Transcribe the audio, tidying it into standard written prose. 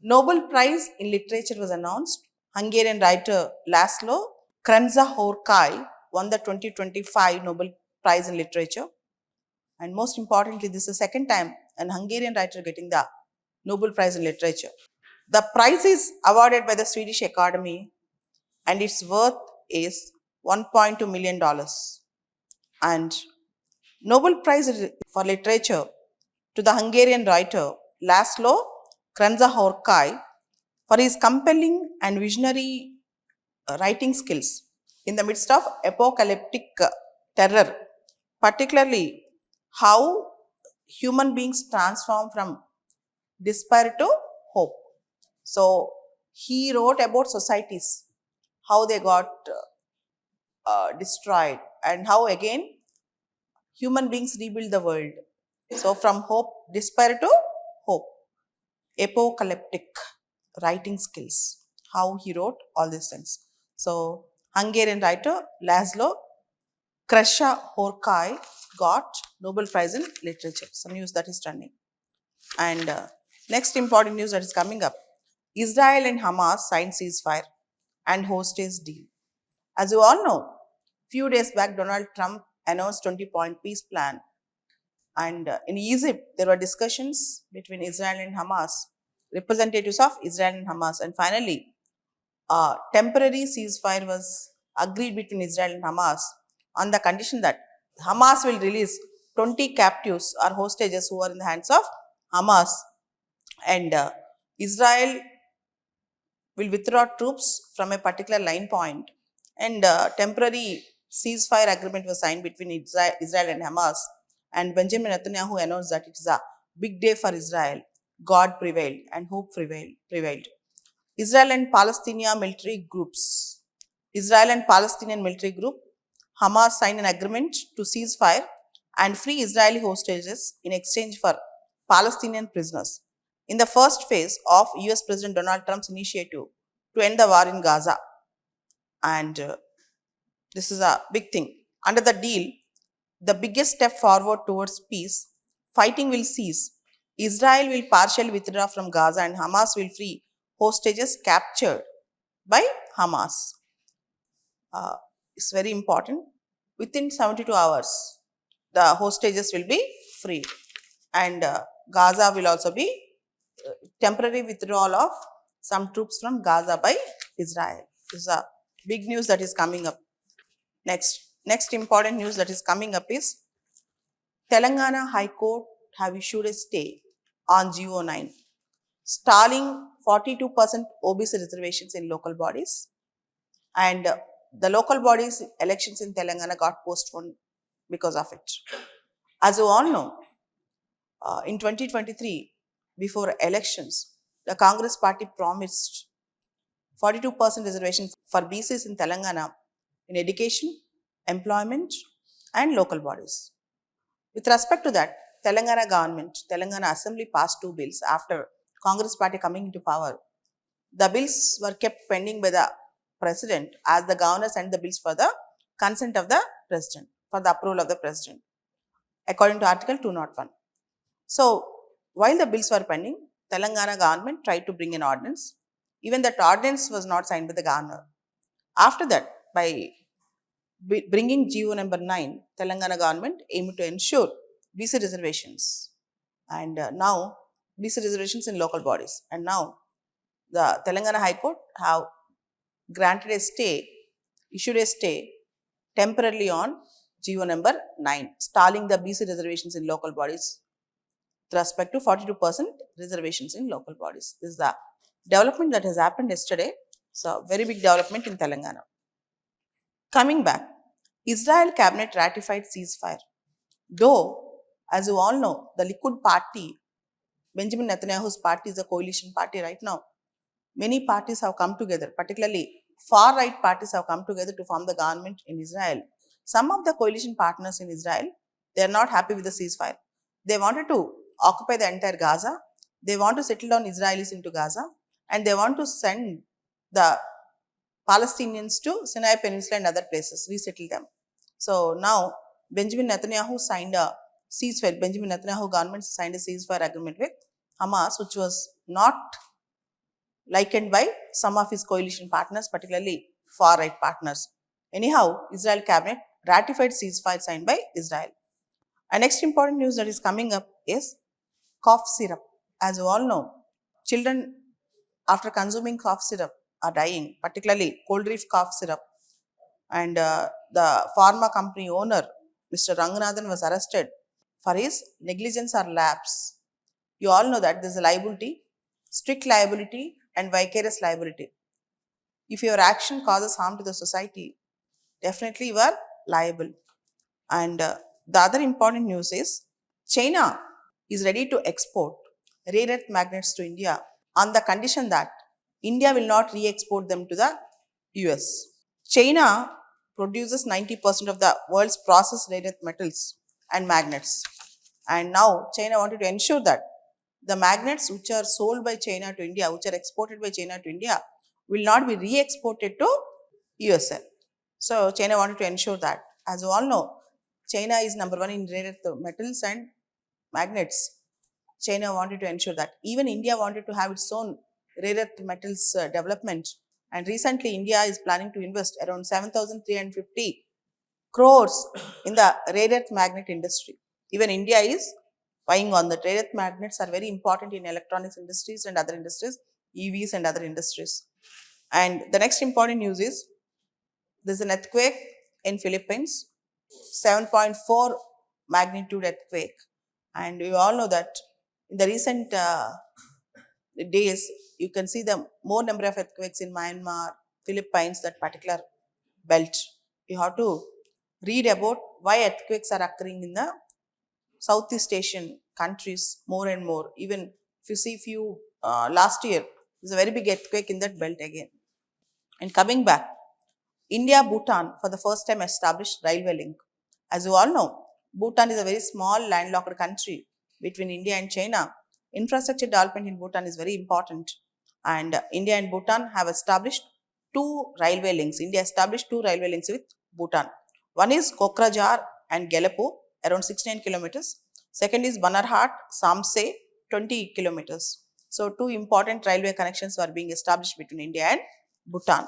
Nobel Prize in Literature was announced. Hungarian writer Laszlo Kranjahorkai won the 2025 Nobel Prize in Literature. And most importantly, this is the second time an Hungarian writer getting the Nobel Prize in Literature. The prize is awarded by the Swedish Academy and its worth is $1.2 million. And Nobel Prize for Literature to the Hungarian writer Laszlo Kranjahorkai for his compelling and visionary writing skills in the midst of apocalyptic terror, particularly how human beings transform from despair to hope. So, he wrote about societies, how they got destroyed, and how again human beings rebuild the world. So, from hope, despair to hope, apocalyptic writing skills, how he wrote all these things. So, Hungarian writer Laszlo Kresha-Horkai got Nobel Prize in Literature. Some news that is trending. And next important news that is coming up: Israel and Hamas signed ceasefire and hostage deal. As you all know, few days back Donald Trump announced 20-point peace plan, and in Egypt there were discussions between Israel and Hamas, representatives of Israel and Hamas, and finally a temporary ceasefire was agreed between Israel and Hamas on the condition that Hamas will release 20 captives or hostages who are in the hands of Hamas, and Israel will withdraw troops from a particular line point, and temporary ceasefire agreement was signed between Israel and Hamas, and Benjamin Netanyahu announced that it is a big day for Israel. God prevailed and hope prevailed. Israel and Palestinian military groups. Israel and Palestinian military group Hamas signed an agreement to cease fire and free Israeli hostages in exchange for Palestinian prisoners in the first phase of US President Donald Trump's initiative to end the war in Gaza. And this is a big thing. Under the deal, the biggest step forward towards peace, fighting will cease. Israel will partially withdraw from Gaza and Hamas will free hostages captured by Hamas. It's very important. Within 72 hours, the hostages will be freed, and Gaza will also be temporary withdrawal of some troops from Gaza by Israel. This is a big news that is coming up. Next important news that is coming up is Telangana High Court have issued a stay on GO9, stalling 42% OBC reservations in local bodies, and the local bodies elections in Telangana got postponed because of it. As you all know, in 2023, before elections, the Congress party promised 42% reservations for BCs in Telangana in education, employment, and local bodies. With respect to that, Telangana government, Telangana Assembly passed 2 bills after Congress party coming into power. The bills were kept pending by the president as the governor sent the bills for the consent of the president, for the approval of the president, according to Article 201. So, while the bills were pending, Telangana government tried to bring an ordinance. Even that ordinance was not signed by the governor. After that, by bringing GO number 9, Telangana government aimed to ensure BC reservations, and now BC reservations in local bodies. And now the Telangana High Court have granted a stay, issued a stay temporarily on GO number 9, stalling the BC reservations in local bodies with respect to 42% reservations in local bodies. This is the development that has happened yesterday. So, very big development in Telangana. Coming back, Israel cabinet ratified ceasefire. Though, as you all know, the Likud party, Benjamin Netanyahu's party, is a coalition party right now. Many parties have come together, particularly far-right parties have come together to form the government in Israel. Some of the coalition partners in Israel, they are not happy with the ceasefire. They wanted to occupy the entire Gaza. They want to settle down Israelis into Gaza, and they want to send the Palestinians to Sinai Peninsula and other places, resettle them. So now Benjamin Netanyahu signed a ceasefire. Benjamin Netanyahu government signed a ceasefire agreement with Hamas, which was not likened by some of his coalition partners, particularly far-right partners. Anyhow, Israel cabinet ratified ceasefire signed by Israel. And next important news that is coming up is cough syrup. As you all know, children after consuming cough syrup are dying, particularly cold reef cough syrup. And the pharma company owner, Mr. Ranganathan, was arrested for his negligence or lapse. You all know that there is a liability, strict liability, and vicarious liability. If your action causes harm to the society, definitely you are liable. And the other important news is China is ready to export rare earth magnets to India on the condition that India will not re export them to the US. China produces 90% of the world's processed rare earth metals and magnets. And now China wanted to ensure that the magnets which are sold by China to India, which are exported by China to India, will not be re exported to USA. So China wanted to ensure that. As you all know, China is number one in rare earth metals and magnets. China wanted to ensure that. Even India wanted to have its own rare earth metals development. And recently, India is planning to invest around 7,350 crores in the rare earth magnet industry. Even India is buying on that. Rare earth magnets are very important in electronics industries and other industries, EVs and other industries. And the next important news is there's an earthquake in Philippines, 7.4 magnitude earthquake. And you all know that in the recent days, you can see the more number of earthquakes in Myanmar, Philippines, that particular belt. You have to read about why earthquakes are occurring in the Southeast Asian countries more and more. Even if you see few last year, there's a very big earthquake in that belt again. And coming back, India Bhutan for the first time established railway link. As you all know, Bhutan is a very small landlocked country between India and China. Infrastructure development in Bhutan is very important, and India and Bhutan have established two railway links. India established two railway links with Bhutan. One is Kokrajhar and Gelepu, around 69 kilometers. Second is Banarhat, Samse, 20 kilometers. So, two important railway connections are being established between India and Bhutan.